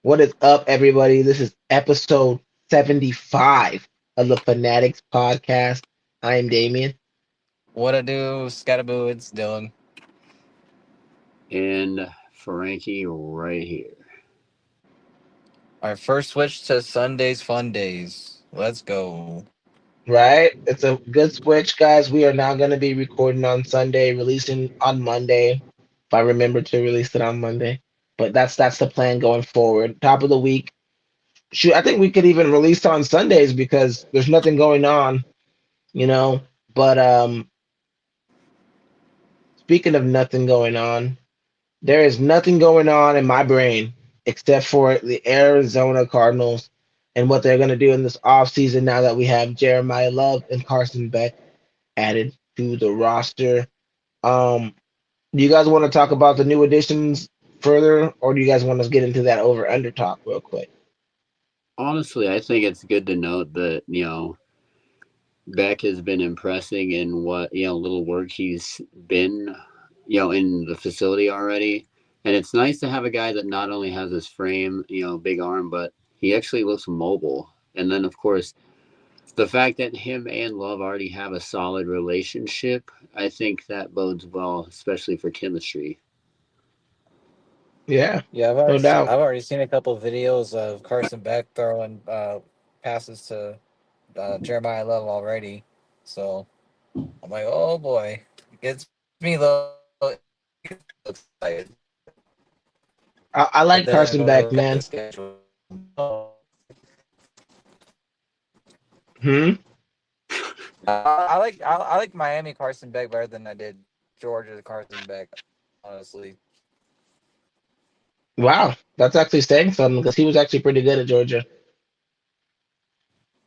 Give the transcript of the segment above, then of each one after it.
What is up, everybody? This is episode 75 of the Fanatics podcast. I am Damien. What I do, Scatterboo, it's Dylan. And Frankie right here. Our first switch to Sundays Fun Days. Let's go. Right? It's a good switch, guys. We are now going to be recording on Sunday, releasing on Monday. If I remember to release it on Monday. But that's the plan going forward. Top of the week. Shoot, I think we could even release on Sundays because there's nothing going on, you know. But speaking of nothing going on, there is nothing going on in my brain except for the Arizona Cardinals and what they're going to do in this offseason now that we have Jeremiah Love and Carson Beck added to the roster. Do you guys want to talk about the new additions further, or do you guys want to get into that over under talk real quick? Honestly, I think it's good to note that, Beck has been impressing in what, little work he's been, in the facility already. And it's nice to have a guy that not only has his frame, big arm, but he actually looks mobile. And then, of course, the fact that him and Love already have a solid relationship, I think that bodes well, especially for chemistry. Yeah, Yeah, no doubt. I've already seen a couple of videos of Carson Beck throwing passes to Jeremiah Love already. So I'm like, oh boy, it gets me excited. I But like then I Carson go look Beck, at the man. schedule. Oh, Hmm. I like Miami Carson Beck better than I did Georgia Carson Beck. Honestly, Wow, that's actually saying something because he was actually pretty good at Georgia,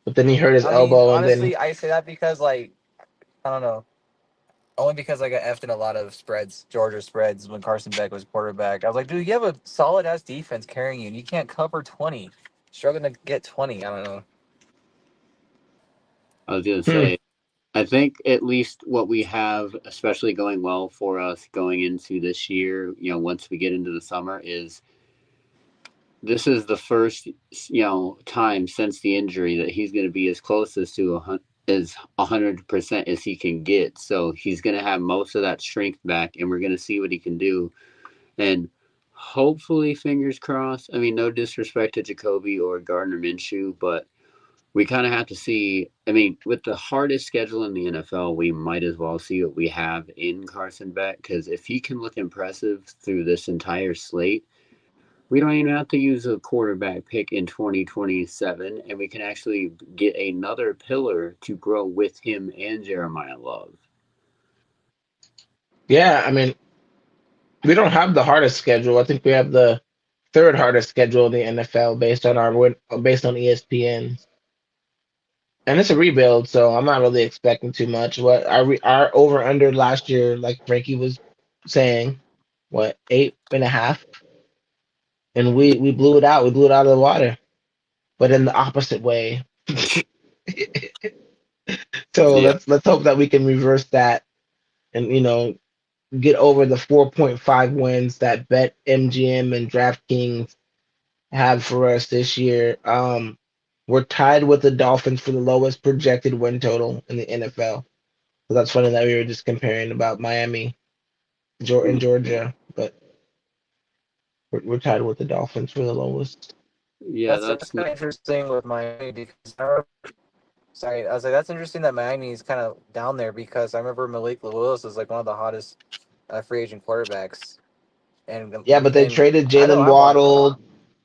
but then he hurt his I mean, elbow, and then honestly, I say that because I don't know. Only because I got effed in a lot of spreads, Georgia spreads, when Carson Beck was quarterback. I was like, dude, you have a solid ass defense carrying you, and you can't cover 20. Struggling to get 20. I don't know. I was going to hmm, say, I think at least what we have, especially going well for us going into this year, once we get into the summer, is this is the first, time since the injury that he's going to be as close as to as 100% as he can get. So he's going to have most of that strength back, and we're going to see what he can do. And hopefully, fingers crossed. I mean, no disrespect to Jacoby or Gardner Minshew, but we kind of have to see. I mean, with the hardest schedule in the NFL, we might as well see what we have in Carson Beck because if he can look impressive through this entire slate, we don't even have to use a quarterback pick in 2027, and we can actually get another pillar to grow with him and Jeremiah Love. yeah, I mean, we don't have the hardest schedule. I think we have the third hardest schedule in the NFL based on based on ESPN, and it's a rebuild, so I'm not really expecting too much. What our over under last year, like Frankie was saying, what 8.5, and we blew it out. We blew it out of the water, but in the opposite way. So Yeah, let's hope that we can reverse that and get over the 4.5 wins that Bet MGM and DraftKings had for us this year. We're tied with the Dolphins for the lowest projected win total in the NFL. So that's funny that we were just comparing about Miami and Georgia, but we're tied with the Dolphins for the lowest. yeah, That's that's kind of interesting with Miami because sorry, I was like, that's interesting that Miami is kind of down there because I remember Malik Lewis is like one of the hottest free agent quarterbacks, and Yeah, but they traded I know Jalen I want. Waddle.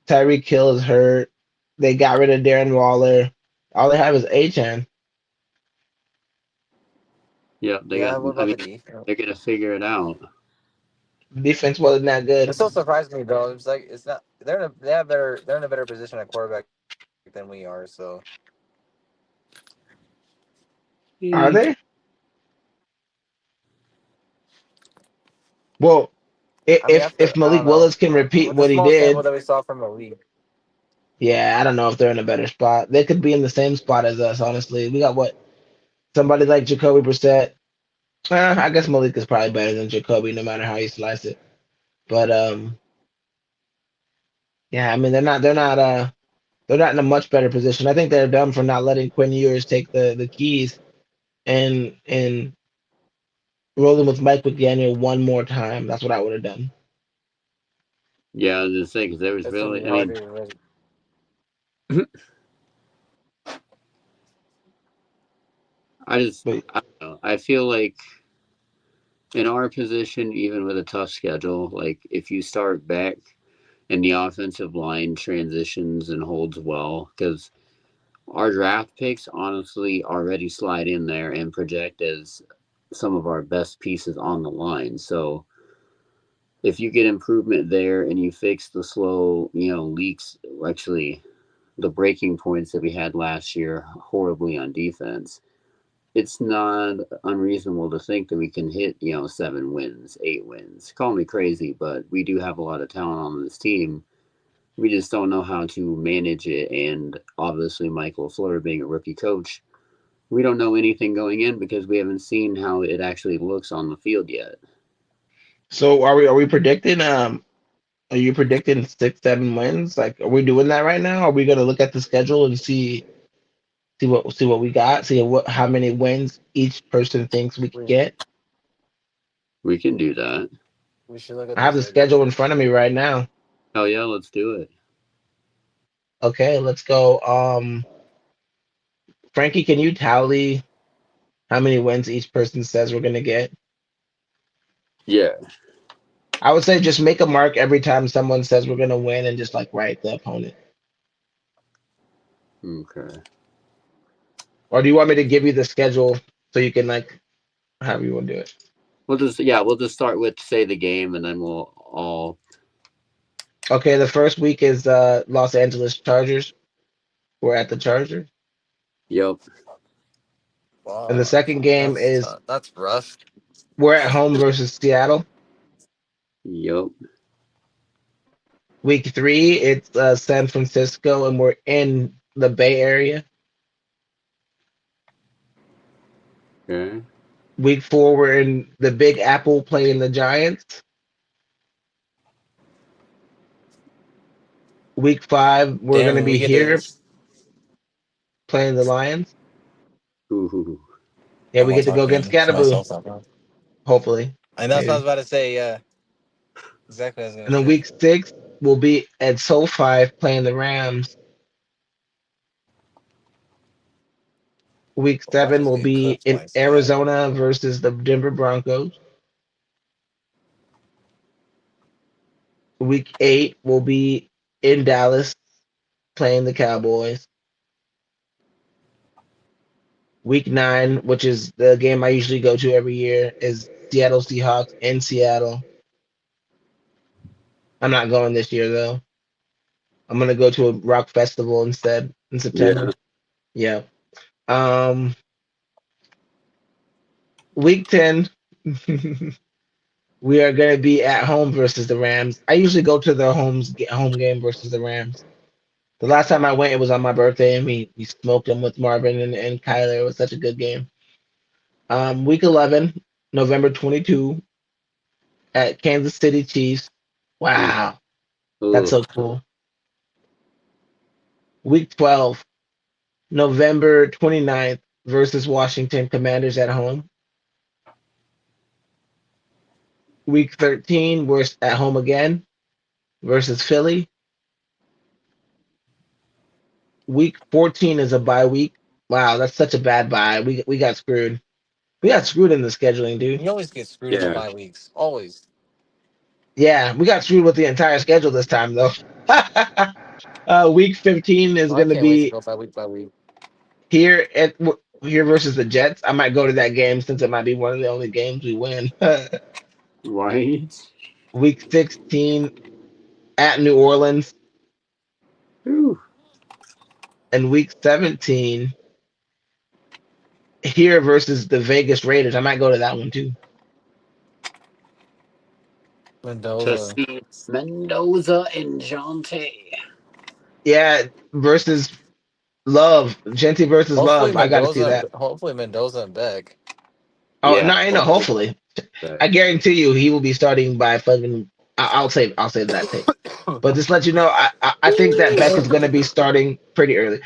Tyreek Hill is hurt. They got rid of Darren Waller. All they have is Achan. yeah. They got. Yeah, what I about mean, the defense? they're gonna figure it out. Defense wasn't that It good. still surprised me though. It's like it's not they're in a better position at quarterback than we are. So Are Eh, they? Well, I mean, if after I Malik don't know Willis can repeat with the what he small sample did, that we saw from the league. yeah, I don't know if they're in a better spot. They could be in the same spot as us, honestly. We got what somebody like Jacoby Brissett. I guess Malik is probably better than Jacoby, no matter how you slice it. But Yeah, I mean they're not in a much better position. I think they're dumb for not letting Quinn Ewers take the keys and rolling with Mike McDaniel one more time. That's what I would have done. Yeah, I was just saying because there was It's gonna really, be I mean, harder. I just, But I don't know. I feel like in our position, even with a tough schedule, like if you start back and the offensive line transitions and holds well, because our draft picks honestly already slide in there and project as some of our best pieces on the line. So if you get improvement there and you fix the slow, leaks, actually the breaking points that we had last year horribly on defense, it's not unreasonable to think that we can hit, 7 wins, 8 wins. Call me crazy, but we do have a lot of talent on this team. We just don't know how to manage it. And obviously, Michael Fleur being a rookie coach, we don't know anything going in because we haven't seen how it actually looks on the field yet. so are we predicting are you predicting 6, 7 wins? Like, are we doing that right now? Are we gonna look at the schedule and see what we got? See what how many wins each person thinks we could We get? We can do that. we should look at I the have the schedule schedule in first. front of me right now. Hell yeah, let's do it. Okay, let's go. Frankie, can you tally how many wins each person says we're gonna get? Yeah. I would say just make a mark every time someone says we're gonna win and just like write the opponent. Okay. Or do you want me to give you the schedule so you can like however you want to do it? We'll just start with say the game and then we'll all. Okay, the first week is Los Angeles Chargers. We're at the Chargers. Yep. And the Wow, second game that's is tough. That's rough. we're at home versus Seattle. Yep. Week three, it's San Francisco, and we're in the Bay Area. Okay. Week four, we're in the Big Apple playing the Giants. Week five, we're Damn, going to and be we get to. here playing the Lions. Ooh. Yeah, we I'm all get to go against talking to Scatterboo, myself now. hopefully, And that's what I was maybe. about to say. Yeah, exactly what I was And gonna then say. week six, we'll be at SoFi playing the Rams. Week We'll seven, just will get be cooked in by Seattle. Arizona versus the Denver Broncos. Week eight, will be in Dallas playing the Cowboys. Week nine, which is the game I usually go to every year, is Seattle Seahawks in Seattle. I'm not going this year though. I'm gonna go to a rock festival instead in Yeah. September. Yeah. Um, week 10, we are gonna be at home versus the Rams. I usually go to the home game versus the Rams. The last time I went, it was on my birthday, and we smoked them with Marvin and Kyler. It was such a good game. Week 11, November 22, at Kansas City Chiefs. Ooh. Wow, that's Ooh. so cool. Week 12, November 29th versus Washington Commanders at home. Week 13, we're at home again versus Philly. Week 14 is a bye week. Wow, that's such a bad bye. We got screwed. We got screwed in the scheduling, dude. You always get screwed in the Yeah. bye weeks. Always. Yeah, we got screwed with the entire schedule this time, though. Week 15 is Well, I going to can't wait to be go by week. here at here versus the Jets. I might go to that game since it might be one of the only games we win. Right. Week 16 at New Orleans, Ooh. and week 17 here versus the Vegas Raiders. I might go to that one too. To Mendoza. see Mendoza and Jonte. Yeah, versus Love, Genty versus Hopefully Love. I got to see Mendoza. that. Hopefully Mendoza and Beck. Oh Yeah. no, I know. Hopefully. Hopefully, That. I guarantee you he will be starting by fucking. I'll save that take. But just let you know, I think that Beck is going to be starting pretty early.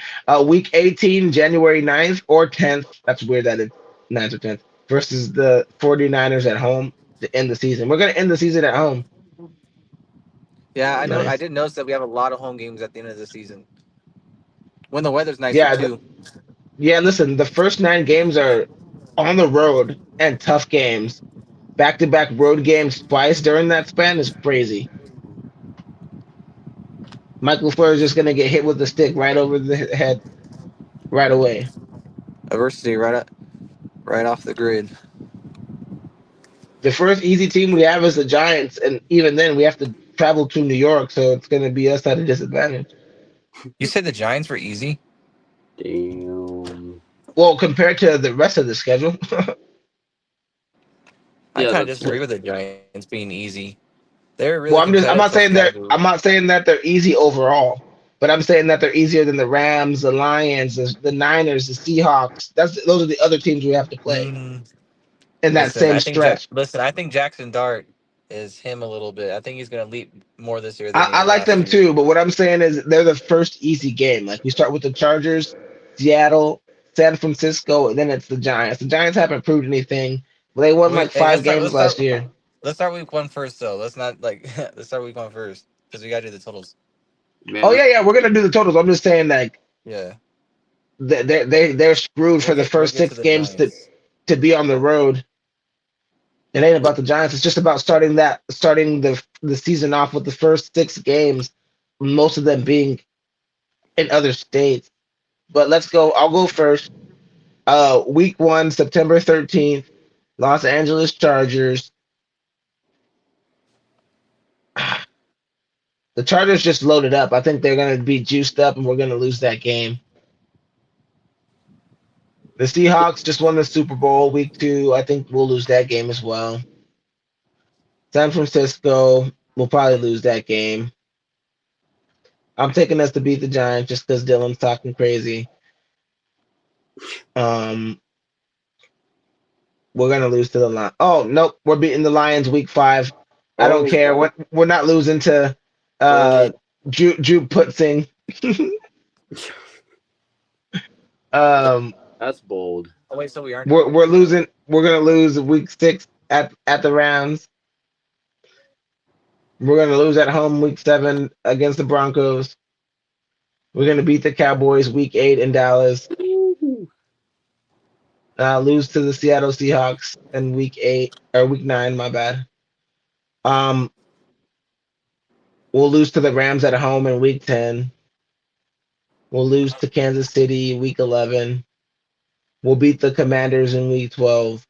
Week 18, January 9th or 10th. That's weird that it's 9th or 10th versus the 49ers at home to end the season. We're going to end the season at home. Yeah, I know. I Nice. did notice that we have a lot of home games at the end of the season when the weather's nicer Yeah, too. yeah. Listen, the first 9 games are on the road and tough games. Back-to-back road games twice during that span is crazy. Michael Fleur is just going to get hit with the stick right over the head right away. Adversity right off the grid. The first easy team we have is the Giants, and even then we have to travel to New York, so it's going to be us at a disadvantage. You said the Giants were easy. Damn. Well, compared to the rest of the schedule. I Yeah, kind of that's disagree with the Giants being easy. They're really Well, competitive I'm till not saying they're Seattle. I'm not saying that they're easy overall, but I'm saying that they're easier than the Rams, the Lions, the Niners, the Seahawks. Those are the other teams we have to play Mm, in that same stretch. Listen, I think Jackson Dart is him a little bit. I think he's gonna leap more this year than he I did like last them year. too, but what I'm saying is they're the first easy game. Like we start with the Chargers, Seattle, San Francisco, and then it's the Giants. The Giants haven't proved anything. They won like Hey, 5 games last year. let's start week one first though. Let's not like let's start week one first because we gotta do the totals. man. Oh yeah, yeah, we're gonna do the totals. I'm just saying like Yeah, they're screwed for the we'll first get to six the games Giants. to be on the road. It ain't about the Giants. It's just about starting the season off with the first 6 games, most of them being in other states. But let's go. I'll go first. Week 1, September 13th, Los Angeles Chargers. The Chargers just loaded up. I think they're gonna be juiced up, and we're gonna lose that game. The Seahawks just won the Super Bowl week 2. I think we'll lose that game as well. San Francisco will probably lose that game. I'm taking us to beat the Giants just because Dylan's talking crazy. Um, we're gonna lose to the Lions. Oh nope, we're beating the Lions week 5. I don't Oh, care. We're not losing to uh bold. Drew Putzing. um, That's bold. Oh wait, so we aren't doing we're week one? losing. We're gonna lose week 6 at the Rams. We're gonna lose at home week 7 against the Broncos. We're gonna beat the Cowboys week 8 in Dallas. Ooh. Lose to the Seattle Seahawks in week 8 or week 9. My bad. Um, we'll lose to the Rams at home in week 10. We'll lose to Kansas City week 11. We'll beat the Commanders in week 12.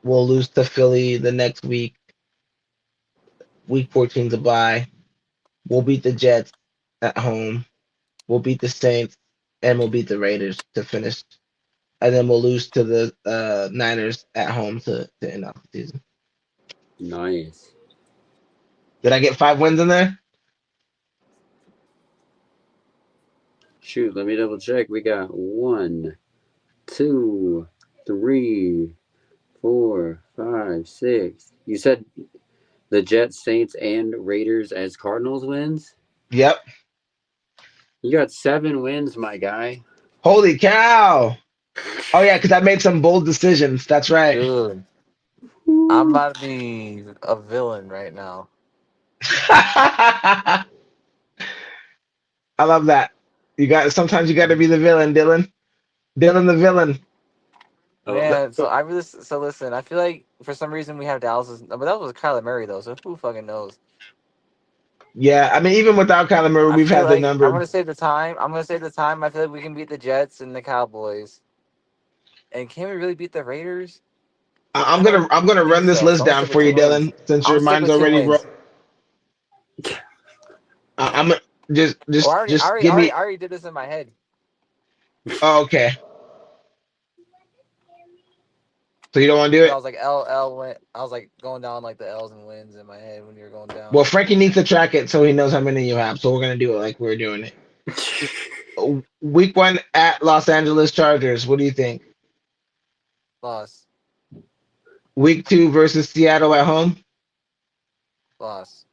We'll lose to Philly the next week. Week 14 to bye. We'll beat the Jets at home. We'll beat the Saints and we'll beat the Raiders to finish. And then we'll lose to the Niners at home to end off the season. Nice. Did I get 5 wins in there? Shoot, let me double check. We got 1, 2, 3, 4, 5, 6. You said the Jets, Saints, and Raiders as Cardinals wins? Yep. You got 7 wins, my guy. Holy cow. Oh yeah, because I made some bold decisions. That's right. Dude, I'm Ooh. about to be a villain right now. I love that. Sometimes you got to be the villain, Dylan. Dylan the villain. Oh, Man, so listen, I feel like for some reason we have Dallas's, but that was Kyler Murray though, so who fucking knows? Yeah, I mean, even without Kyler Murray, I we've feel had the like I'm number. gonna save the time. I'm gonna save the time. I feel like we can beat the Jets and the Cowboys. And can we really beat the Raiders? I don't I'm gonna think run this so. So list I'm gonna down stick with for two you, wins. Dylan, since I'm your gonna stick mind's with two already wins. I'm gonna Oh, just give me. I already did this in my head. Oh, okay, so you don't want to do Because I it. was like L win. I was like going down like the L's and wins in my head when you were going down. Well, Frankie needs to track it so he knows how many you have. So we're gonna do it like we're doing it. Week 1 at Los Angeles Chargers. What do you think? Loss. Week 2 versus Seattle at home. Loss.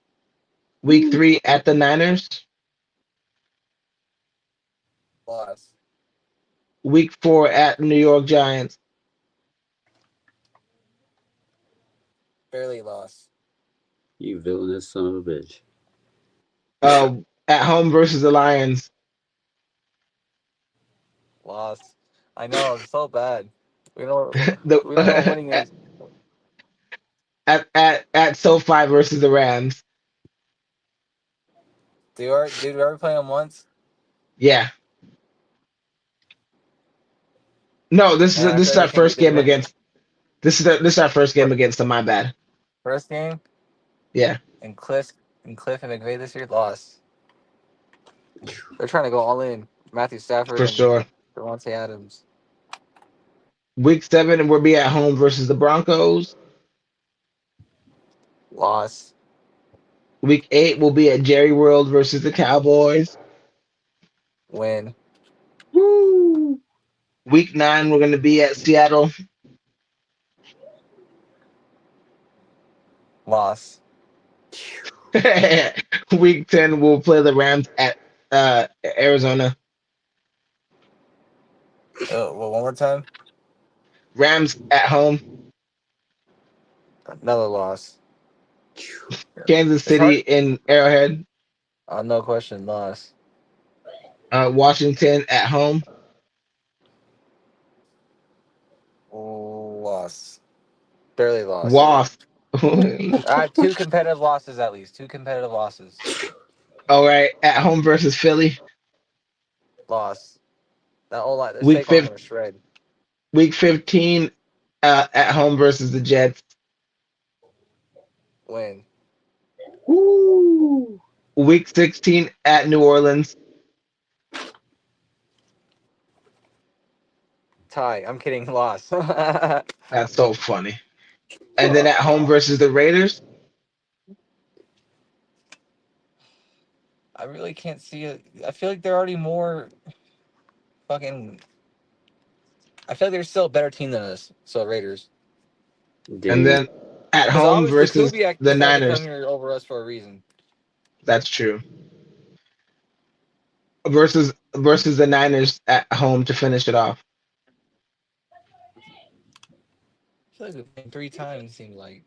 Week 3 at the Niners. Loss. Week 4 at New York Giants. Barely loss. You villainous son of a bitch. At home versus the Lions. Loss. I know, it's so bad. We know The we don't know what winning is. at SoFi versus the Rams. Did we ever play them once? Yeah. No, Man, I this feel is like our we can get first the game revenge. against this is our first game against them. My bad. First game Yeah, and Cliff and McVay this year lost. They're trying to go all in. Matthew Stafford for and sure. Devontae Adams. Week 7 we'll be at home versus the Broncos. Loss. Week 8 will be at Jerry World versus the Cowboys. Win. Woo! Week 9 we're gonna be at Seattle. Loss. Week 10 we'll play the Rams at Arizona. Well, one more time. Rams at home. Another loss. Kansas It's City hard. in Arrowhead. No question. Loss. Washington at home. Loss. Barely loss. Wasp. Two competitive losses at least. Two competitive losses. All right, at home versus Philly. Loss. That whole lot. The Week Saquon's 5 gonna shred. week 15 at home versus the Jets. Win. Woo! Week 16 at New Orleans. Tie. I'm kidding. Loss. I That's so funny. And then Bruh. at home versus the Raiders. really can't see it. I feel like they're already more fucking. I feel like they're still a better team than us. So Raiders. And Dude. then at Because home obviously versus Kubiak the decided to come Niners. here over us for a reason. That's true. Versus the Niners at home to finish it off. I feel like we've been 3 times. It seems like.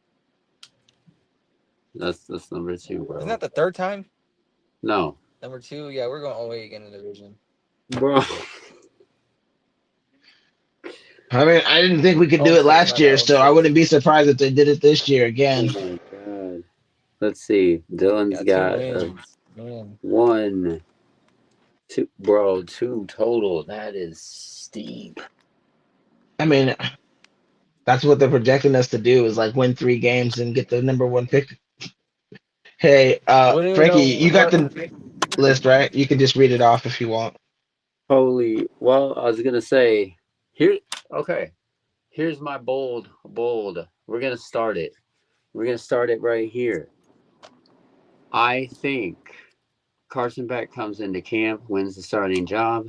That's number 2, Isn't bro. that the third time? No. Number 2. Yeah, we're going away again in the division. Bro. I mean, I didn't think we could do Home it six. last My bad. year, Home so I six. wouldn't be surprised if they did it this year Oh again. my god. Let's see. Dylan's Got two got wins. Man. 1, 2, bro, 2 total. That is steep. I mean, that's what they're projecting us to do is like win 3 games and get the number 1 pick. Hey, Wouldn't even Frankie, know you got what. the list, right? You can just read it off if you want. Holy, well, I was gonna say, here, okay, here's my bold. We're gonna start it. We're gonna start it right here. I think Carson Beck comes into camp, wins the starting job,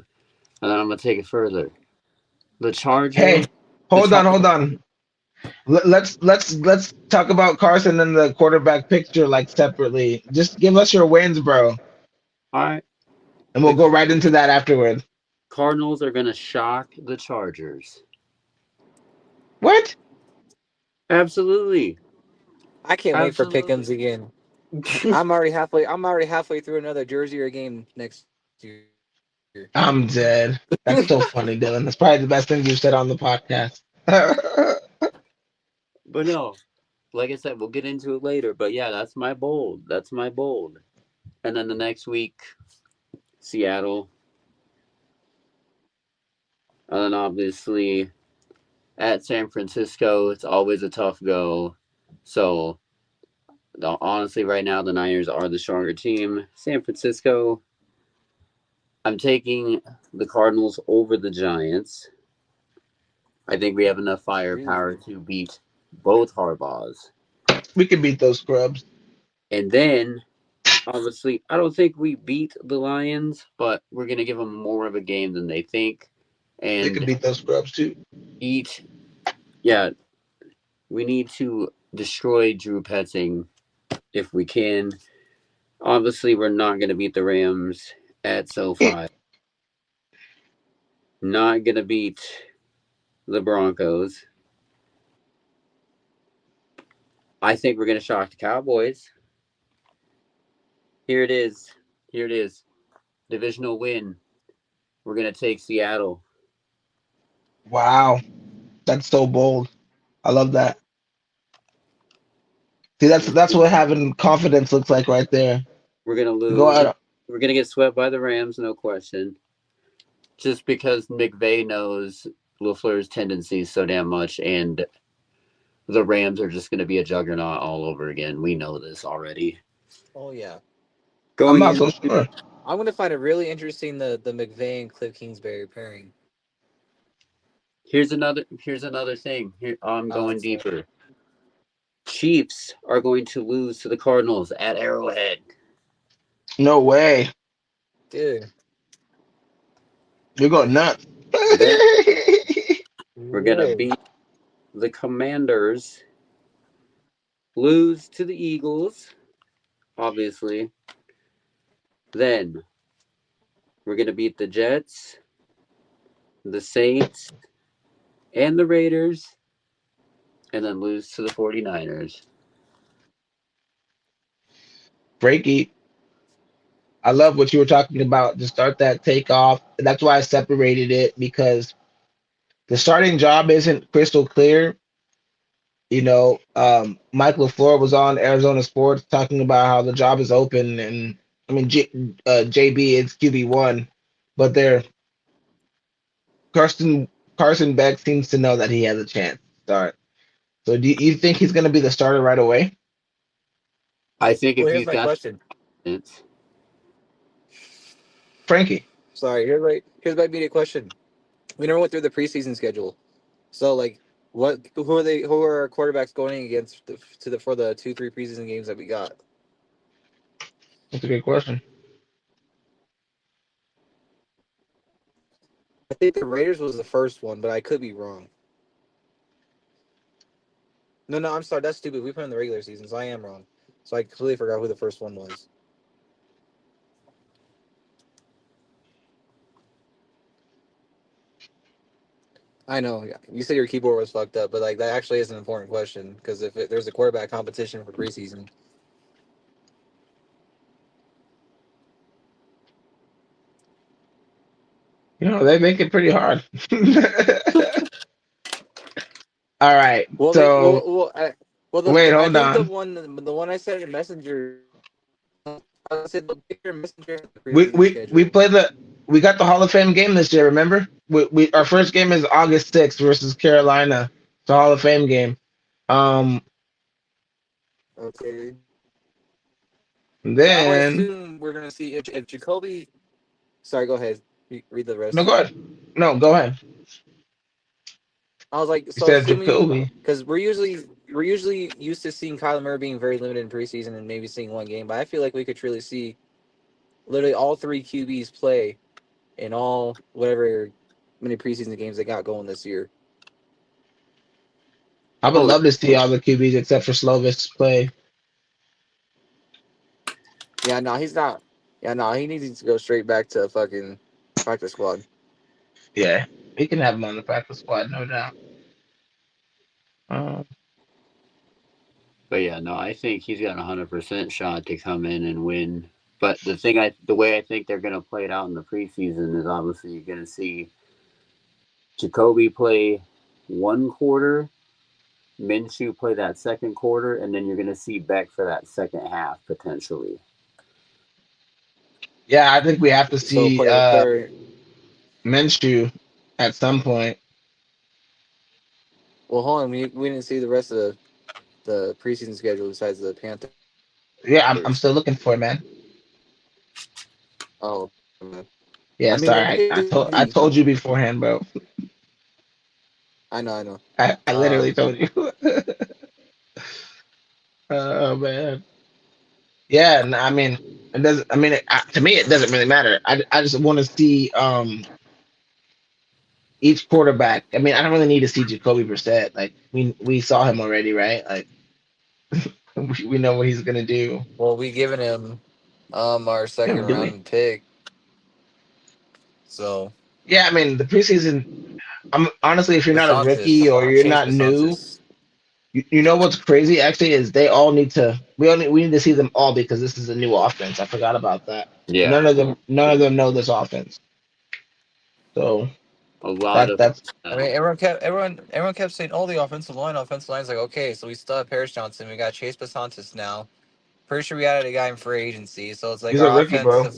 and then I'm gonna take it further. The Chargers, Hey, the hold Char. on, hold on. Let's talk about Carson and the quarterback picture like separately. Just give us your wins, bro, All right, and we'll the go right into that afterward. Cardinals are gonna shock the Chargers. What? Absolutely, I can't wait for Pickens absolutely. again. I'm already halfway through another jersey or game next year. I'm dead. That's so funny, Dylan. That's probably the best thing you've said on the podcast. But no, like I said, we'll get into it later. But yeah, that's my bold. That's my bold. And then the next week, Seattle. And then obviously at San Francisco, it's always a tough go. So honestly, right now the Niners are the stronger team. San Francisco, I'm taking the Cardinals over the Giants. I think we have enough firepower Really? to beat both Harbaughs. We can beat those scrubs. And then obviously, I don't think we beat the Lions, but we're going to give them more of a game than they think They can and beat those scrubs too. eat. Yeah, we need to destroy Drew Petzing if we can. Obviously, we're not going to beat the Rams at SoFi. Not going to beat the Broncos. I think we're going to shock the Cowboys. Here it is. Here it is. Divisional win. We're going to take Seattle. Wow, that's so bold. I love that. See, that's what having confidence looks like right there. We're going to Go lose. out. We're going to get swept by the Rams, no question. Just because McVay knows LaFleur's tendencies so damn much, and the Rams are just going to be a juggernaut all over again. We know this already. Oh yeah. I'm Going not in, so sure. I'm gonna find it really interesting the McVay and Cliff Kingsbury pairing. here's another thing. Here, I'm Oh, going it's like, deeper. Chiefs are going to lose to the Cardinals at Arrowhead. No way. dude, You're going nuts. Then we're gonna really? beat the Commanders, lose to the Eagles, obviously. Then we're gonna beat the Jets, the Saints, and the Raiders, and then lose to the 49ers. Breaky. I love what you were talking about to start that takeoff. That's why I separated it because the starting job isn't crystal clear. Mike LaFleur was on Arizona Sports talking about how the job is open, and I mean, JB it's QB1, but they're Carson Carson Beck seems to know that he has a chance to start. So do you think he's going to be the starter right away, I think Well, if here's he's my got question. the Sorry, Frankie? here's my immediate question. We never went through the preseason schedule, so like, who are they? Who are our quarterbacks going against for the 2-3 preseason games that we got? That's a good question. I think the Raiders was the first one, but I could be wrong. No, no, I'm sorry. That's stupid. We put in the regular season, so I am wrong. So I completely forgot who the first one was. I know. Yeah. You said your keyboard was fucked up, but like that actually is an important question because if there's a quarterback competition for preseason, They make it pretty hard. All right. well, So wait, I hold think on. the one I said in Messenger, I said the bigger Messenger in the We preseason we we schedule. play the we got the Hall of Fame game this year. Remember? We our first game is August 6th versus Carolina. It's a Hall of Fame game. Um, Okay. So I would then assume we're gonna see if Jacoby. Sorry, go ahead. Read the no, rest. go ahead. No, go ahead. I was like, You so said assuming Jacoby. because we're usually used to seeing Kyler Murray being very limited in preseason and maybe seeing one game, but I feel like we could truly see literally all three QBs play in all whatever many preseason games they got going this year. I would Oh, love to see all the QBs except for Slovis play. Yeah, no, he's not. Yeah, no, he needs to go straight back to fucking practice squad. Yeah, we can have him on the practice squad, no doubt. Um, but yeah, no, I think he's got a 100% shot to come in and win. But the way I think they're going to play it out in the preseason is obviously you're going to see Jacoby play one quarter, Minshew play that second quarter, and then you're going to see Beck for that second half potentially. yeah, I think we have to So see play a third. Minshew at some point. Well, hold on, we didn't see the rest of the preseason schedule besides the Panthers. Yeah, I'm still looking for it, man. Oh, man. Yeah, I mean, sorry, look I told you beforehand, bro. I know, I know. I literally told you. Oh man. Yeah, I mean, it doesn't. I mean, to me, it doesn't really matter. I just want to see each quarterback. I mean, I don't really need to see Jacoby Brissett. Like we saw him already, right? Like We know what he's gonna do. Well, we given him our second Damn, do we? round pick. So Yeah, I mean the preseason. I'm honestly, if you're not a rookie Basantis, or you're Chase not new, Basantis. you know what's crazy actually is they all need to. We need to see them all because this is a new offense. I forgot about that. Yeah, None of them know this offense. So a lot that of that's I mean, personnel. everyone kept saying, "Oh, the offensive line, offensive line's like okay." So we still have Paris Johnson. We got Chase Basantis now. Pretty sure we added a guy in free agency. So it's like he's a rookie, bro.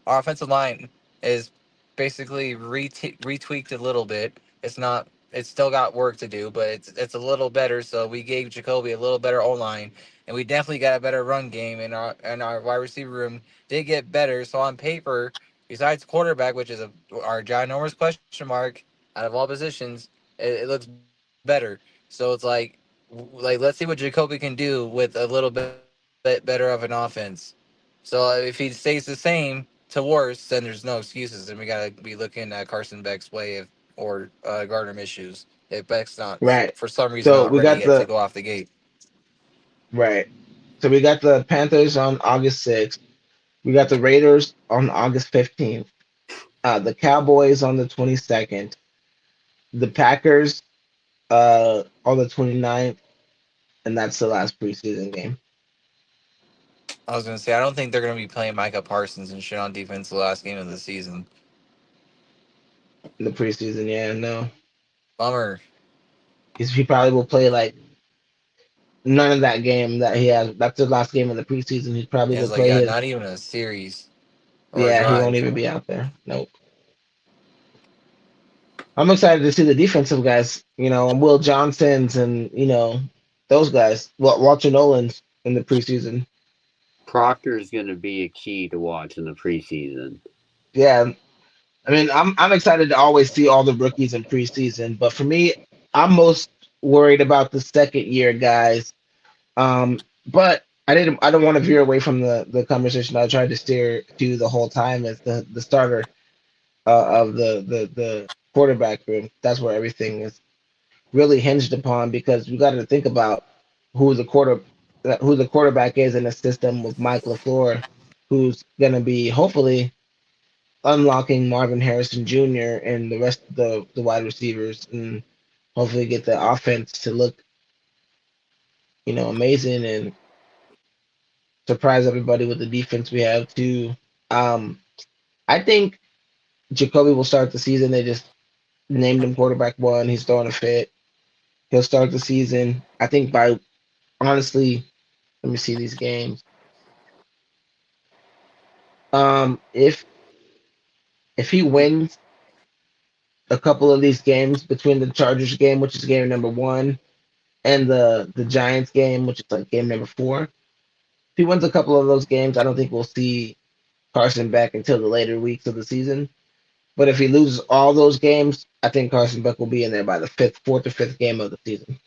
our offensive line is basically retweaked a little bit. It's not. It's still got work to do, but it's a little better. So we gave Jacoby a little better O line, and we definitely got a better run game. And our wide receiver room did get better. So on paper, besides quarterback, which is our ginormous question mark out of all positions, it looks better. So it's like let's see what Jacoby can do with a little bit better of an offense. So if he stays the same to worse, then there's no excuses, and we gotta be looking at Carson Beck's way or Gardner issues if Beck's not for Right. some reason not So ready we yet got to go the off the gate. right. So we got the Panthers on August 6th. We got the Raiders on August 15th. The Cowboys on the 22nd. The Packers on the 29th, and that's the last preseason game I was gonna say I don't think they're gonna be playing Micah Parsons and shit on defense the last game of the season. in the preseason. Yeah, no. Bummer. He probably will play like none of that game that he has. That's the last game of the preseason. He probably Yeah, will it's like play yeah, his. not even a series or a Yeah, he won't drive. even be out there. Nope. I'm excited to see the defensive guys. And Will Johnsons and those guys. Walter Nolan's in the preseason. Proctor is going to be a key to watch in the preseason. Yeah, I mean, I'm excited to always see all the rookies in preseason, but for me, I'm most worried about the second year guys. But I don't want to veer away from the conversation I tried to steer to the whole time as the starter of the quarterback room. That's where everything is really hinged upon because we got to think about who the quarter who the quarterback is in a system with Mike LaFleur, who's going to be hopefully unlocking Marvin Harrison Jr. and the rest of the wide receivers and hopefully get the offense to look, amazing and surprise everybody with the defense we have too. Um, I think Jacoby will start the season. They just named him quarterback one. He's throwing a fit. He'll start the season. I think by honestly, let me see these games. If he wins a couple of these games between the Chargers game, which is game number one, and the Giants game, which is like game number four. If he wins a couple of those games, I don't think we'll see Carson back until the later weeks of the season. But if he loses all those games, I think Carson Beck will be in there by the fourth or fifth game of the season.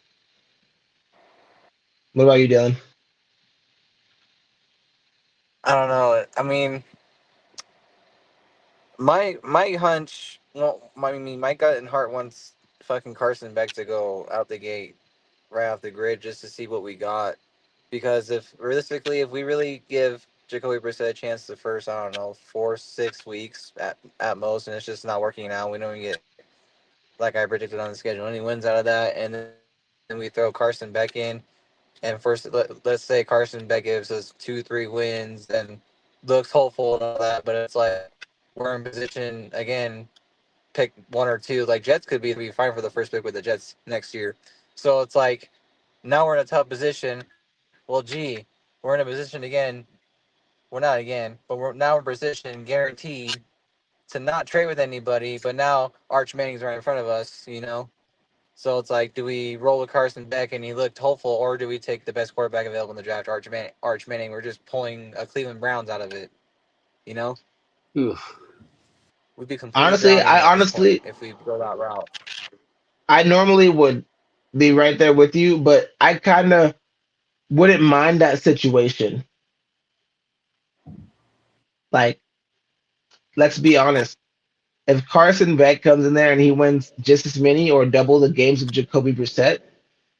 What about you, Dylan? I don't know. I mean, my hunch, well, I mean, my gut and heart wants fucking Carson Beck to go out the gate, right off the grid, just to see what we got. Because if realistically, if we really give Jacoby Brissett a chance the first, I don't know, 4 6 weeks at most, and it's just not working out, we don't even get like I predicted on the schedule any wins out of that, and then we throw Carson Beck in, and let's say Carson Beck gives us 2 3 wins and looks hopeful and all that, but it's like we're in position again, pick one or two. Like Jets could be fine for the first pick with the Jets next year. So it's like now we're in a tough position. Well, gee, we're in a position again. We're not again, but we're in position guaranteed to not trade with anybody. But now Arch Manning's right in front of us, you know. So it's like, do we roll with Carson Beck and he looked hopeful, or do we take the best quarterback available in the draft, Arch Manning? Arch Manning, we're just pulling a Cleveland Browns out of it, you know. Oof. We'd be completely Honestly, drowning I at this point honestly, if we go that route. I normally would be right there with you, but I kind of wouldn't mind that situation. Like, let's be honest. If Carson Beck comes in there and he wins just as many or double the games of Jacoby Brissett,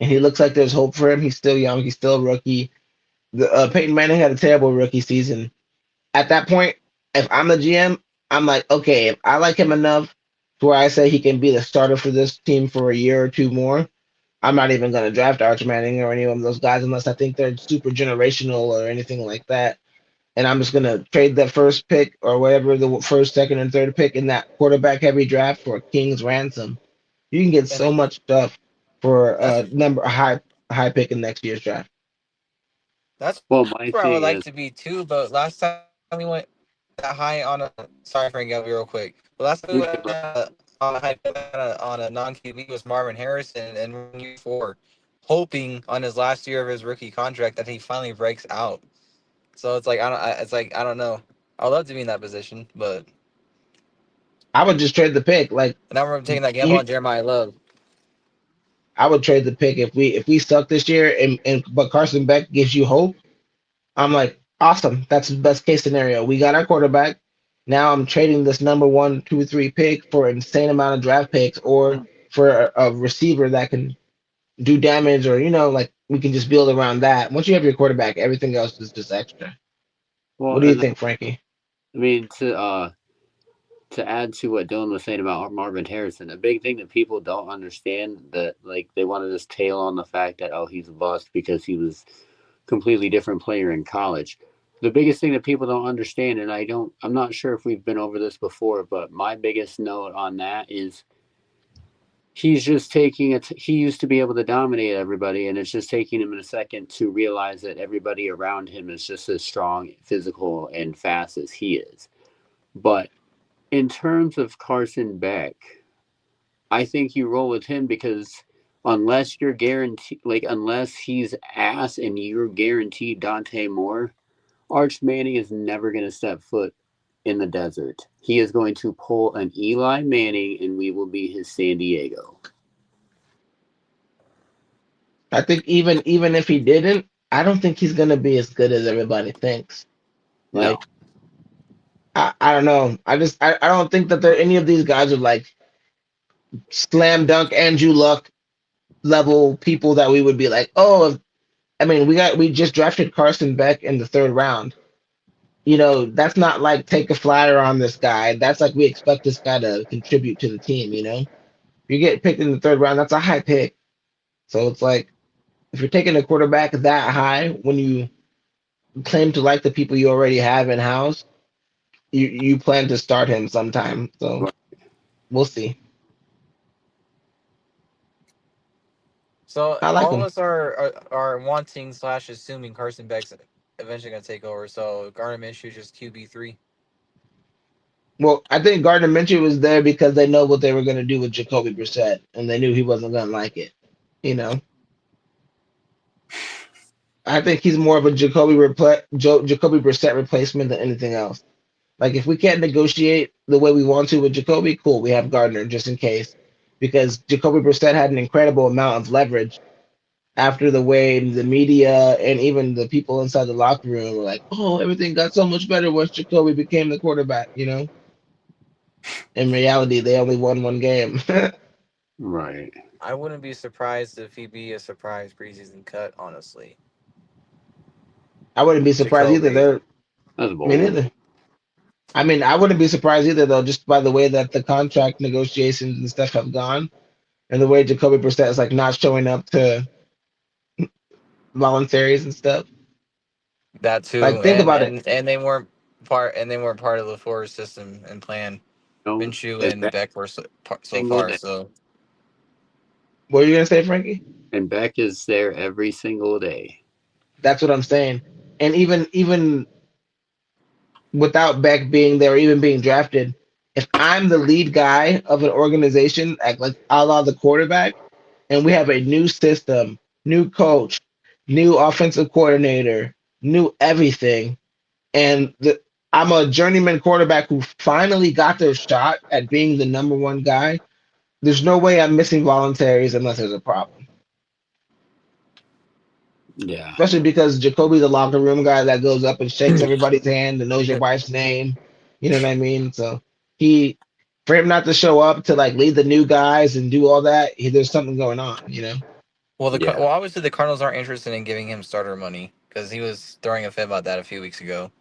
and he looks like there's hope for him. He's still young. He's still a rookie. The Peyton Manning had a terrible rookie season. At that point, if I'm the GM, I'm like, okay, if I like him enough to where I say he can be the starter for this team for a year or two more, I'm not even going to draft Arch Manning or any of those guys unless I think they're super generational or anything like that. And I'm just going to trade that first pick or whatever the first, second, and third pick in that quarterback heavy draft for a king's ransom. You can get And so much stuff for that's a high pick in next year's draft. that's Well, where I my would like thing to is, be too. But last time we went that high on a sorry, Frank, I'll be real quick. But last time we you went could let, on a high pick on a non QB was Marvin Harrison, and we're in year four, hoping on his last year of his rookie contract that he finally breaks out. So it's like it's like I don't know. I would love to be in that position, but I would just trade the pick. Like now we're taking that gamble you, on Jeremiah Love. I would trade the pick if we suck this year and but Carson Beck gives you hope. I'm like, awesome. That's the best case scenario. We got our quarterback. Now I'm trading this number one, two, three pick for an insane amount of draft picks or for a receiver that can do damage or like we can just build around that. Once you have your quarterback, everything else is just extra. well, What do you and think, Frankie? I mean to add to what Dylan was saying about Marvin Harrison, a big thing that people don't understand that like they want to just tail on the fact that oh he's a bust because he was a completely different player in college. The biggest thing that people don't understand, and I'm not sure if we've been over this before, but my biggest note on that is he's just taking it. He used to be able to dominate everybody, and it's just taking him in a second to realize that everybody around him is just as strong, physical, and fast as he is. But in terms of Carson Beck, I think you roll with him because unless you're guaranteed, like unless he's ass and you're guaranteed Dante Moore, Arch Manning is never going to step foot in the desert. He is going to pull an Eli Manning, and we will be his San Diego. I think even if he didn't, I don't think he's gonna be as good as everybody thinks. No, Like I don't know. I don't think that there any of these guys are like slam dunk Andrew Luck level people that we would be like, oh, I mean, we just drafted Carson Beck in the third round. That's not like take a flyer on this guy. That's like we expect this guy to contribute to the team. You get picked in the third round, that's a high pick. So it's like if you're taking a quarterback that high when you claim to like the people you already have in house, you plan to start him sometime. So we'll see. So I like all of him. us are wanting slash assuming Carson Beck's eventually gonna take over. So Gardner Minshew just QB3. Well, I think Gardner Minshew was there because they know what they were going to do with Jacoby Brissett, and they knew he wasn't going to like it. You know, I think he's more of a Jacoby Brissett replacement than anything else. Like if we can't negotiate the way we want to with Jacoby, cool, we have Gardner just in case, because Jacoby Brissett had an incredible amount of leverage after the way the media and even the people inside the locker room were like, "Oh, everything got so much better once Jacoby became the quarterback." In reality, they only won one game. right. I wouldn't be surprised if he be a surprise preseason cut. Honestly, I wouldn't be surprised either. Jacoby. That's Me bold. neither. I mean, I wouldn't be surprised either, though, just by the way that the contract negotiations and stuff have gone, and the way Jacoby Brissett is like not showing up to voluntaries and stuff. That Like, too, think about it. and they weren't part of the Forest system and plan. You know, Minshew and and Beck Beck were so single far. day, So What are you gonna say, Frankie? and Beck is there every single day. That's what I'm saying. And even without Beck being there, or even being drafted, if I'm the lead guy of an organization, like a la the quarterback, and we have a new system, new coach, new offensive coordinator, new everything, and I'm a journeyman quarterback who finally got their shot at being the number one guy. There's no way I'm missing voluntaries unless there's a problem. Yeah. Especially because Jacoby's a locker room guy that goes up and shakes everybody's hand and knows your wife's name. You know what I mean? So he, for him not to show up to like lead the new guys and do all that, there's something going on. Yeah. Well, obviously the Cardinals aren't interested in giving him starter money because he was throwing a fit about that a few weeks ago.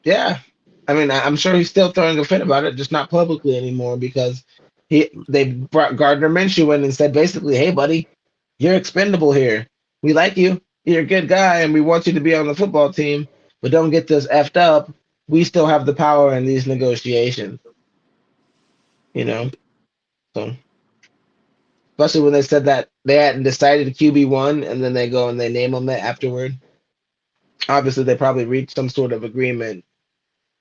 Yeah. I mean, I'm sure he's still throwing a fit about it, just not publicly anymore because they brought Gardner Minshew in and said basically, "Hey, buddy, you're expendable here. We like you. You're a good guy, and we want you to be on the football team, but don't get this effed up. We still have the power in these negotiations, you know." So, especially when they said that they hadn't decided QB1, and then they go and they name him that afterward. Obviously, they probably reached some sort of agreement.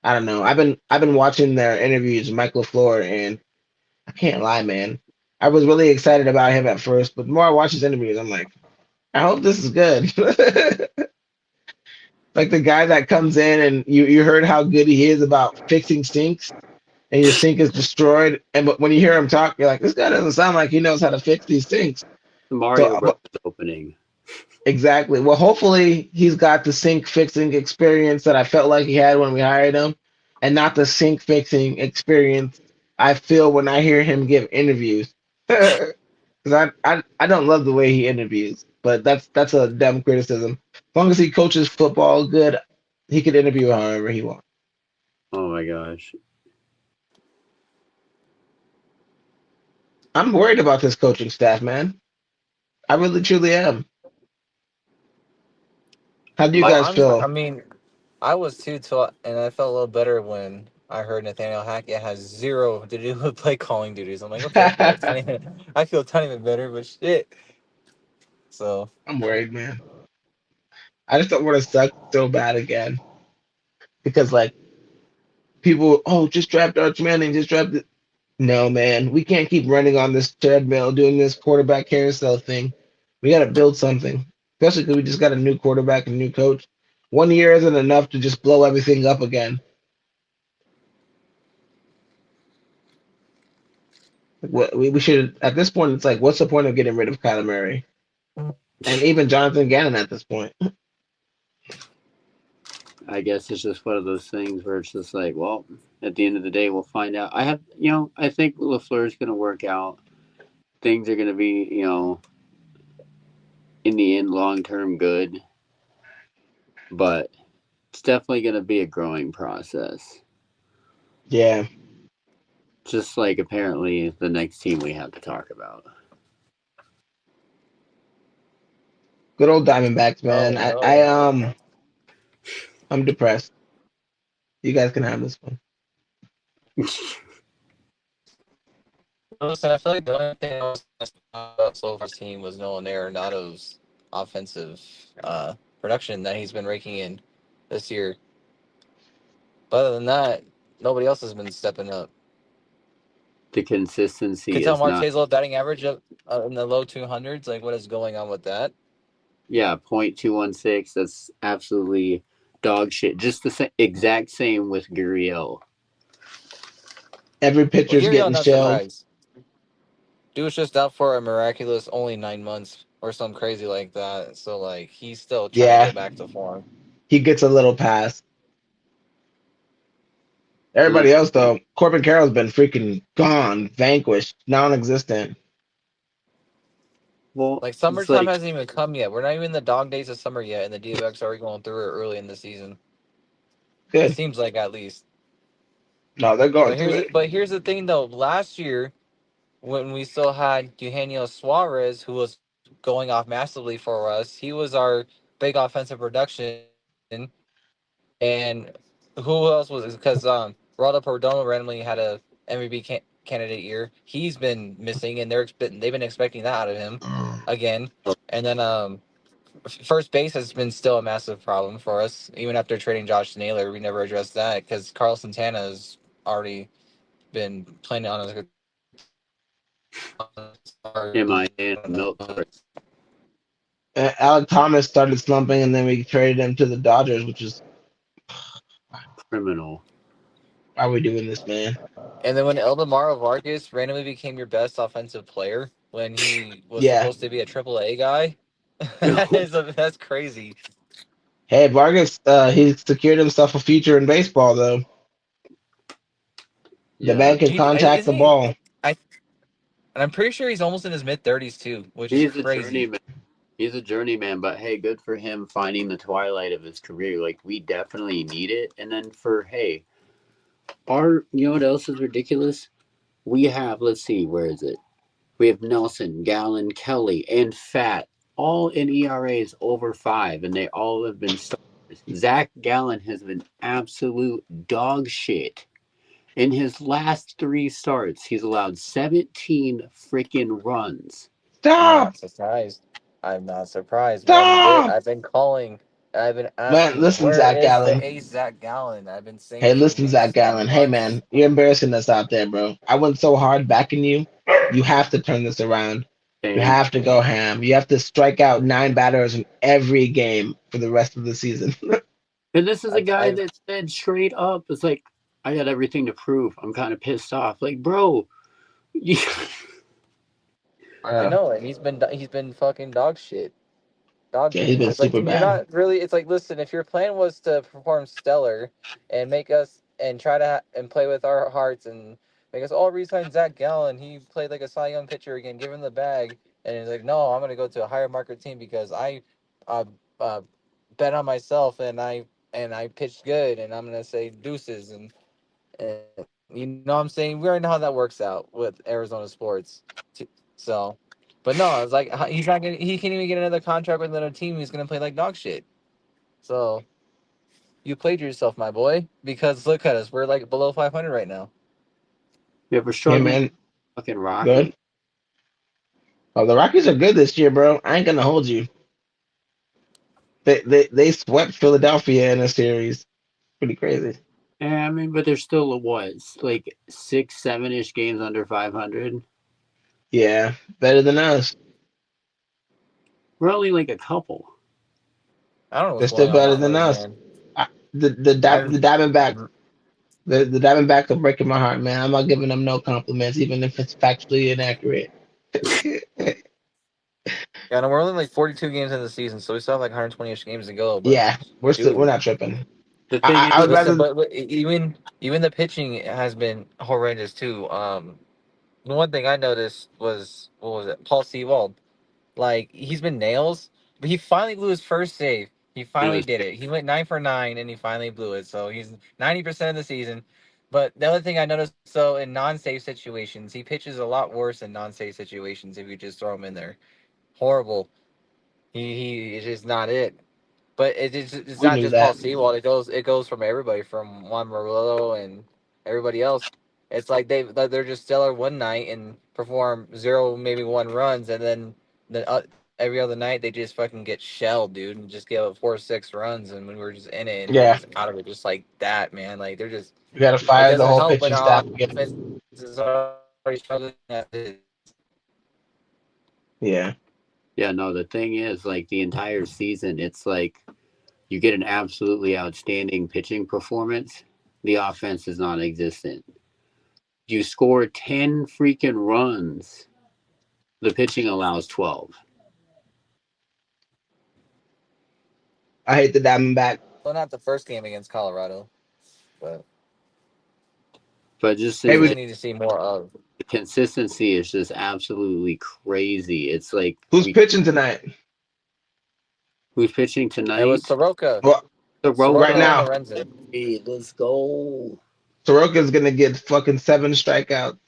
I don't know. I've been watching their interviews with Mike LaFleur, and I can't lie, man. I was really excited about him at first, but the more I watch his interviews, I'm like, I hope this is good. Like the guy that comes in and you heard how good he is about fixing sinks, and your sink is destroyed, and but when you hear him talk, you're like, this guy doesn't sound like he knows how to fix these sinks. The So Mario Brothers opening. exactly. Well, hopefully he's got the sink fixing experience that I felt like he had when we hired him, and not the sink fixing experience I feel when I hear him give interviews. Because I don't love the way he interviews, but that's a dumb criticism. As long as he coaches football good, he could interview however he wants. Oh my gosh. I'm worried about this coaching staff, man. I really truly am. How do you My guys feel? I mean, I was too taught, and I felt a little better when I heard Nathaniel Hackett has zero to do with play calling duties. I'm like, okay, well, I feel a tiny bit better, but shit. So I'm worried, man. I just don't want to suck so bad again because like people, oh, just draft Arch Manning, just draft it. No, man, we can't keep running on this treadmill doing this quarterback carousel thing. We got to build something, especially because we just got a new quarterback and new coach. 1 year isn't enough to just blow everything up again. We should at this point. It's like, what's the point of getting rid of Kyler Murray and even Jonathan Gannon at this point? I guess it's just one of those things where it's just like, well, at the end of the day, we'll find out. I think LaFleur's going to work out. Things are going to be, in the end, long term good, but it's definitely going to be a growing process. Yeah, Just like apparently the next team we have to talk about. good old Diamondbacks, man. oh no. I'm depressed. You guys can have this one. Listen, I feel like the only thing I was about so far team was Nolan Arenado's offensive production that he's been raking in this year. But other than that, nobody else has been stepping up. The You could consistency tell is Mark not. Hazel batting average up in the low 200s. Like, what is going on with that? Yeah, 0.216. That's absolutely dog shit. Just the exact same with Gurriel. Every Well, pitcher's Gary, I'm getting not shelled. surprised. Dude was just out for a miraculous only 9 months or something crazy like that. So, like, he's still trying to Yeah, get back to form. he gets a little pass. Everybody Listen, else, though, Corbin Carroll's been freaking gone, vanquished, non-existent. well, Like, it's summertime like, hasn't even come yet. We're not even in the dog days of summer yet, and the D-backs are already going through it early in the season. It Good. seems like, at least. No, they're going through it. But here's the thing, though. Last year, when we still had Eugenio Suarez, who was going off massively for us. He was our big offensive production, and who else was? Because Roldo Perdomo randomly had a MVP candidate year. He's been missing, and they've been expecting that out of him again. And then first base has been still a massive problem for us, even after trading Josh Naylor. We never addressed that because Carl Santana has already been playing on his guitar. MIA and milk carton Alec Thomas started slumping, and then we traded him to the Dodgers, which is criminal. why are we doing this, man? And then when Eldemaro Vargas randomly became your best offensive player when he was Yeah. supposed to be a AAA guy, that's crazy. Hey, Vargas, he secured himself a future in baseball, though. The Yeah, man can contact Isn't the he? ball. I And I'm pretty sure he's almost in his mid-30s too, which is He's a crazy. journeyman. He's a journeyman, but hey, good for him finding the twilight of his career. Like we definitely need it. And then for hey, our you know what else is ridiculous? We have let's see, where is it? We have Nelson, Gallen, Kelly, and Fat, all in ERAs over 5, and they all have been starters. Zach Gallen has been absolute dog shit. In his last 3 starts, he's allowed 17 freaking runs. I'm not Stop! surprised. I'm not surprised one bit. Stop! I've been calling. I've been Man, asking, listen, where Zach is the Gallen. ace Zach Gallen? I've been Hey, saying for listen, Zach weeks and Gallen. Hey, months. man, you're embarrassing us out there, bro. I went so hard backing you. You have to turn this around. You Thank have to go ham. You have to strike out 9 batters in every game for the rest of the season. And this is a guy I've that said straight up, it's like, I got everything to prove. I'm kind of pissed off. Like, bro, you, I Yeah, know, and he's been fucking dog shit. Dog yeah, he's shit. been It's like super you're bad. not really. It's like, listen, if your plan was to perform stellar and make us and try to and play with our hearts and make us all resign Zach Gallen, he played like a Cy Young pitcher again, give him the bag, and he's like, no, I'm gonna go to a higher market team because I uh, uh, bet on myself and I pitched good, and I'm gonna say deuces and you know what I'm saying. We already know how that works out with Arizona sports, so. But no, I was like, he's not gonna. He can't even get another contract with another team. He's gonna play like dog shit. So you played yourself, my boy. Because look at us, we're like below 500 right now. you ever Hey, struggling with man, fucking Rocky? good. Oh, the Rockies are good this year, bro. I ain't gonna hold you. They swept Philadelphia in a series. Pretty crazy. Yeah, I mean, but there's still what, like 6, 7-ish games under 500. Yeah, better than us. We're only like a couple. I don't know They're what's still going on with better the than Phillies, us. man. The I Diamondbacks. The Diamondbacks are breaking my heart, man. I'm not giving them no compliments, even if it's factually inaccurate. yeah, no, we're only like 42 games in the season, so we still have like 120ish games to go. But Yeah, we're dude, not tripping. The thing I is, would listen, rather but even the pitching has been horrendous too. The one thing I noticed was what was it? Paul Sewald. Like he's been nails, but he finally blew his first save. He it finally was did it. He went 9 for 9, and he finally blew it. So he's 90% of the season. But the other thing I noticed, so in non-save situations, he pitches a lot worse in non-save situations if you just throw him in there. Horrible. He is just not it. But it's we not knew just Paul that. Sewald. It goes from everybody, from Juan Murillo and everybody else. It's like they're just stellar one night and perform zero, maybe one runs, and then every other night they just fucking get shelled, dude, and just give up 4 6 runs, and when we're just in it and we're Yeah, just out of it, just like that, man. Like they're just we got to it fire the doesn't whole help when pitching our staff offense again. is already struggling as is. Yeah, yeah, no, the thing is, like the entire season, it's like you get an absolutely outstanding pitching performance, the offense is non existent. You score 10 freaking runs, the pitching allows 12. I hate the Diamondbacks. Well, not the first game against Colorado, but But just Hey, that's in what we we, need to see more of. the consistency is just absolutely crazy. It's like who's we pitching tonight? who's pitching It was tonight? Soroka, Well, right Soroka Soroka. and now, Lorenzen. Hey, let's go. Soroka's gonna get fucking 7 strikeouts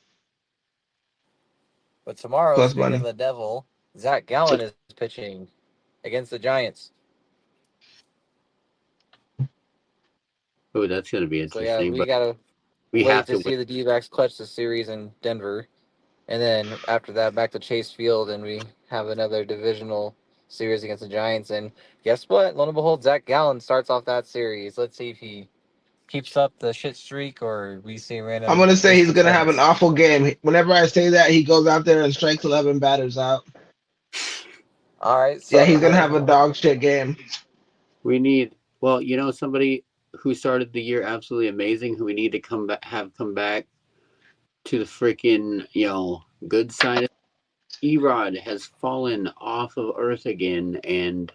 But tomorrow, plus speaking of money. the devil, Zach Gallen is pitching against the Giants. Oh, that's going to be So yeah, interesting. we But gotta we wait have to to win. see the D-backs clutch the series in Denver, and then after that, back to Chase Field, and we have another divisional series against the Giants. And guess what? Lo and behold, Zach Gallen starts off that series. Let's see if he keeps up the shit streak or we see I'm random gonna say he's gonna have an disappointments. awful game. Whenever I say that, he goes out there and strikes 11 batters out. All right, Yeah, so he's gonna have a dog shit game. We need, well, somebody who started the year absolutely amazing, who we need to come back to the freaking, good side. Erod has fallen off of Earth again, and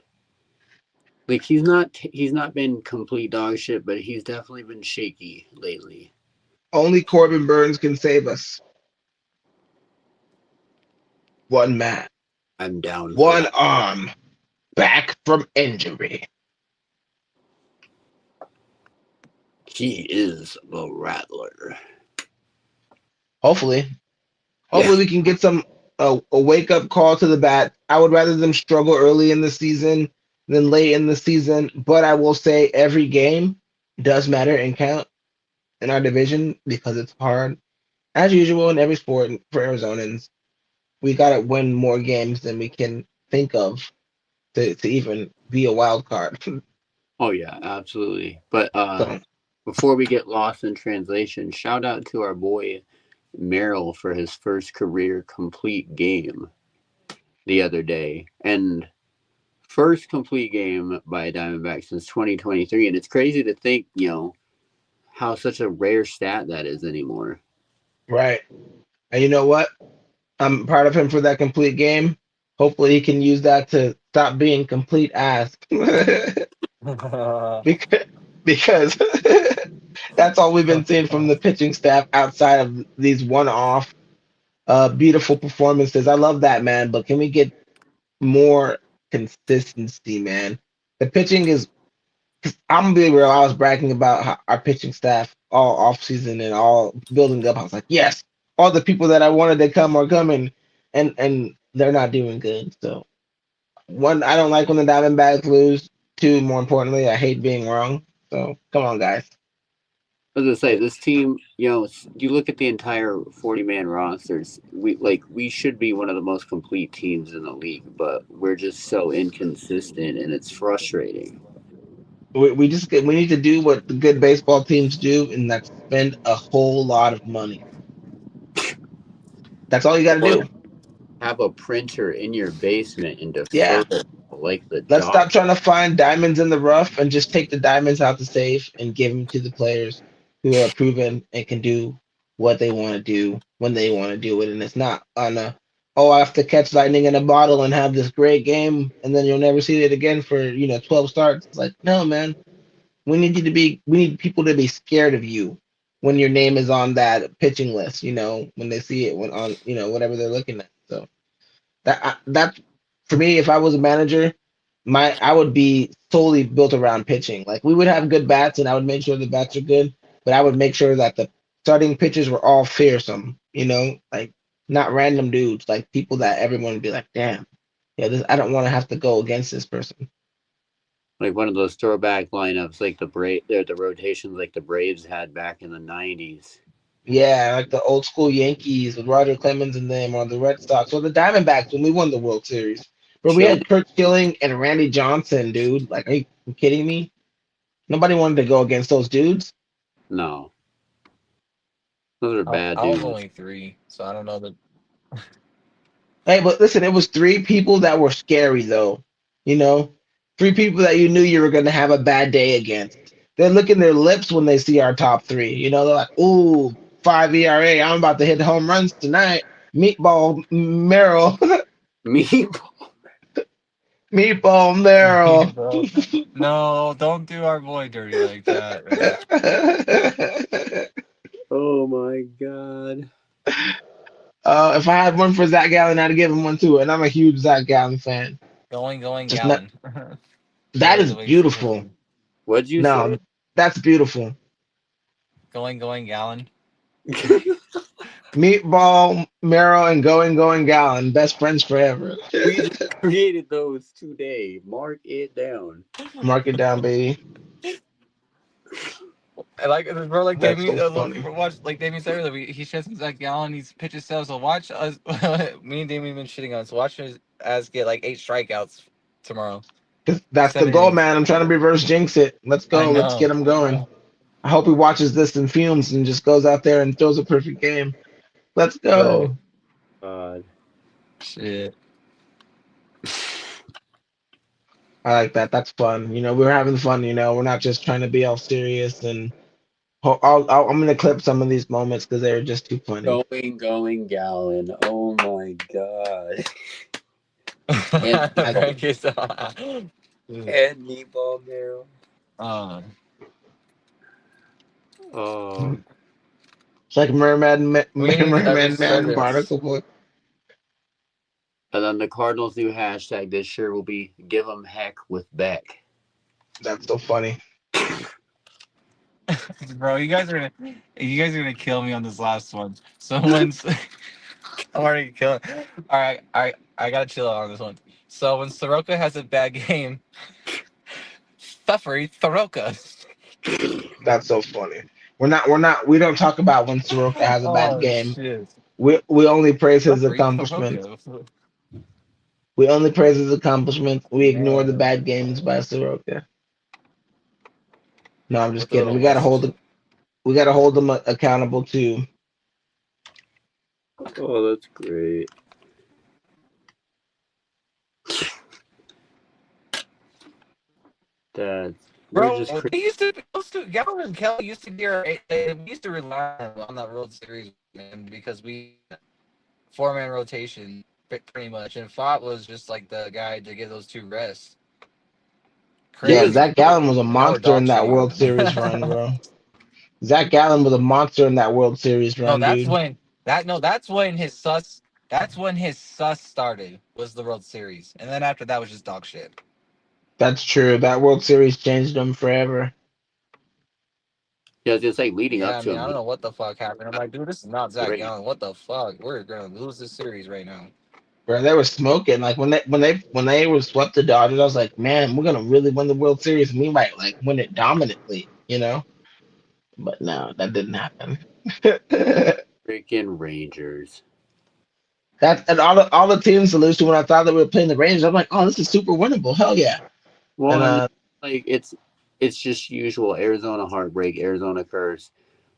like he's not been complete dog shit, but he's definitely been shaky lately. Only Corbin Burns can save us. One man, I'm down for one that. arm, back from injury. He is the Rattler. Hopefully, Yeah. hopefully we can get some a wake up call to the bat. I would rather them struggle early in the season than late in the season, but I will say every game does matter and count in our division because it's hard. As usual in every sport for Arizonans, we gotta win more games than we can think of to even be a wild card. Oh yeah, absolutely. But So before we get lost in translation, shout out to our boy Merrill for his first career complete game the other day. And first complete game by a Diamondback since 2023. And it's crazy to think, how such a rare stat that is anymore. right. And you know what? I'm proud of him for that complete game. Hopefully he can use that to stop being complete ass. because because that's all we've been seeing from the pitching staff outside of these one-off beautiful performances. I love that, man, but can we get more consistency, man? The pitching is. I'm gonna be real. I was bragging about our pitching staff all off season and all building up. I was like, yes, all the people that I wanted to come are coming, and they're not doing good. So one, I don't like when the Diamondbacks lose. Two, more importantly, I hate being wrong. So come on, guys. As I say, this team, you look at the entire 40-man rosters. We should be one of the most complete teams in the league, but we're just so inconsistent, and it's frustrating. We need to do what the good baseball teams do, and that's spend a whole lot of money. That's all you got to Or do. have a printer in your basement and defer Yeah. it like the Let's doc. stop trying to find diamonds in the rough and just take the diamonds out the safe and give them to the players who are proven and can do what they want to do when they want to do it. And it's not on a, oh, I have to catch lightning in a bottle and have this great game and then you'll never see it again for, 12 starts. It's like, no, man, we need people to be scared of you when your name is on that pitching list, when they see it when on, whatever they're looking at. So that for me, if I was a manager, I would be solely built around pitching. Like we would have good bats, and I would make sure the bats are good, but I would make sure that the starting pitchers were all fearsome. Like not random dudes, like people that everyone would be like, damn, yeah, I don't want to have to go against this person. Like one of those throwback lineups, like the rotations like the Braves had back in the '90s. Yeah, like the old school Yankees with Roger Clemens and them, or the Red Sox, or the Diamondbacks when we won the World Series. But we Chilling. had Kurt Schilling and Randy Johnson, dude. Like, are you kidding me? Nobody wanted to go against those dudes. No, those are bad I was dudes. only 3, so I don't know that. Hey, but listen, it was three people that were scary though. You know, three people that you knew you were gonna have a bad day against. They're licking their lips when they see our top three. They're like, "Ooh, 5 ERA. I'm about to hit home runs tonight." Meatball Merrill, Me, Meatball Merrill. Bro. No, don't do our boy dirty like that, man. oh my god. If I had one for Zach Gallen, I'd give him one too. And I'm a huge Zach Gallen fan. Going, Just not. Gallon. That is The way she beautiful. him. What'd you say? No, that's beautiful. Going, Gallon. Meatball, Marrow, and Going Gallon. Best friends forever. We just created those today. Mark it down. Mark it down, baby. I like bro, like That's Damien. so funny. Watch like Damien said earlier. He shits Zach Gallen. He's pitches sales. So watch us. Me and Damien been shitting on. So watch us get like 8 strikeouts tomorrow. That's the 7 goal, innings. man. I'm trying to reverse jinx it. Let's I go. Let's know. get him going. I hope he watches this in fumes and just goes out there and throws a perfect game. Let's Right. go. God. Shit. I like that. That's fun. We're having fun. We're not just trying to be all serious. And I'm going to clip some of these moments because they're just too funny. Going, Gallon. Oh my god. And I, Thank you so and meatball barrel. um, Oh, it's like we need to get that Merman Man resurfaced. Barnacle Boy. And then the Cardinals' new hashtag this year will be "Give 'em heck with Beck." That's so funny. Bro, you guys are gonna kill me on this last one. So when I'm already killing. All right, I gotta chill out on this one. So when Soroka has a bad game, Pfeffery Soroka. That's so funny. We don't talk about when Soroka has a bad Oh game. shit, We only praise his Pfeffery accomplishments. Soroka. We only praise his accomplishments. We ignore the Man, bad games by Soroka. No, I'm just with a kidding. little mustache. We gotta hold them accountable too. Oh, that's great. That's we're just Bro, they used to. Those two, Galvin and Kelly used to be our. We used to rely on that World Series, man, because we four-man rotation pretty much, and Fott was just like the guy to give those two rests. he Yeah, was. Crazy, Zach Gallen was a and now we're monster in dog that shitting World them. Series run, bro. Zach Gallen was a monster in that World Series No, run, dude. that's when his sus. That's when his sus started. Was the World Series, and then after that was just dog shit. That's true. That World Series changed him forever. Yeah, I was just like leading Yeah, up I to mean, him. I don't He know what the fuck happened. I'm like, dude, this is not was Zach great. Gallen. What the fuck? We're gonna lose this series right now. Bro, they were smoking. Like when they were swept the Dodgers, I was like, man, we're gonna really win the World Series. And we might like win it dominantly, you know? But no, that didn't happen. Freaking Rangers. That and all the teams to lose to when I thought that we were playing the Rangers, I'm like, oh, this is super winnable. Hell yeah. Well, And and like it's just usual Arizona heartbreak, Arizona curse.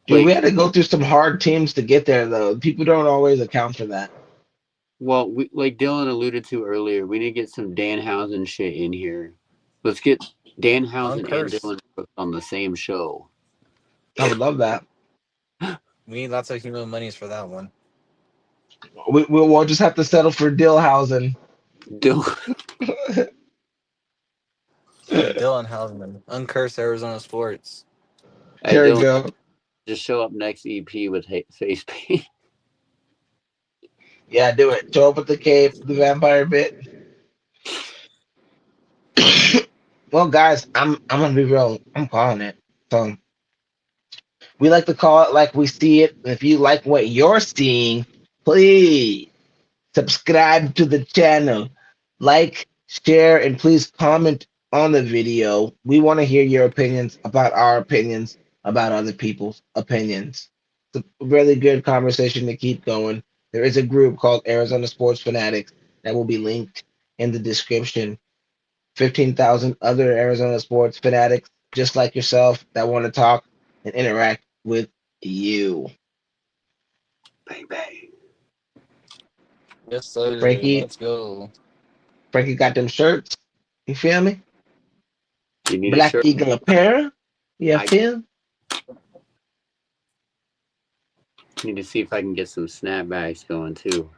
dude, we Like, had to go through some hard teams to get there though. People don't always account for that. well, we like Dylan alluded to earlier. We need to get some Danhausen shit in here. Let's get Danhausen and Uncurse. Dylan Brooks on the same show. I would love that. We need lots of human monies for that one. We'll just have to settle for Dillhausen. Dylan, Dylan Hausman. Uncurse Arizona sports. hey There we Dylan, go. just show up next EP with face paint. Yeah, do it. Show up with the cape, the vampire bit. Well, guys, I'm gonna be real. I'm calling it. So we like to call it like we see it. If you like what you're seeing, please subscribe to the channel, like, share, and please comment on the video. We want to hear your opinions about our opinions about other people's opinions. It's a really good conversation to keep going. There is a group called Arizona Sports Fanatics that will be linked in the description. 15,000 other Arizona sports fanatics just like yourself that want to talk and interact with you. Bang bang. Yes, sir. Frankie, Let's go. Frankie got them shirts. You feel me? You need a Black shirt. Eagle apparel. You I feel? need to see if I can get some snapbacks going too.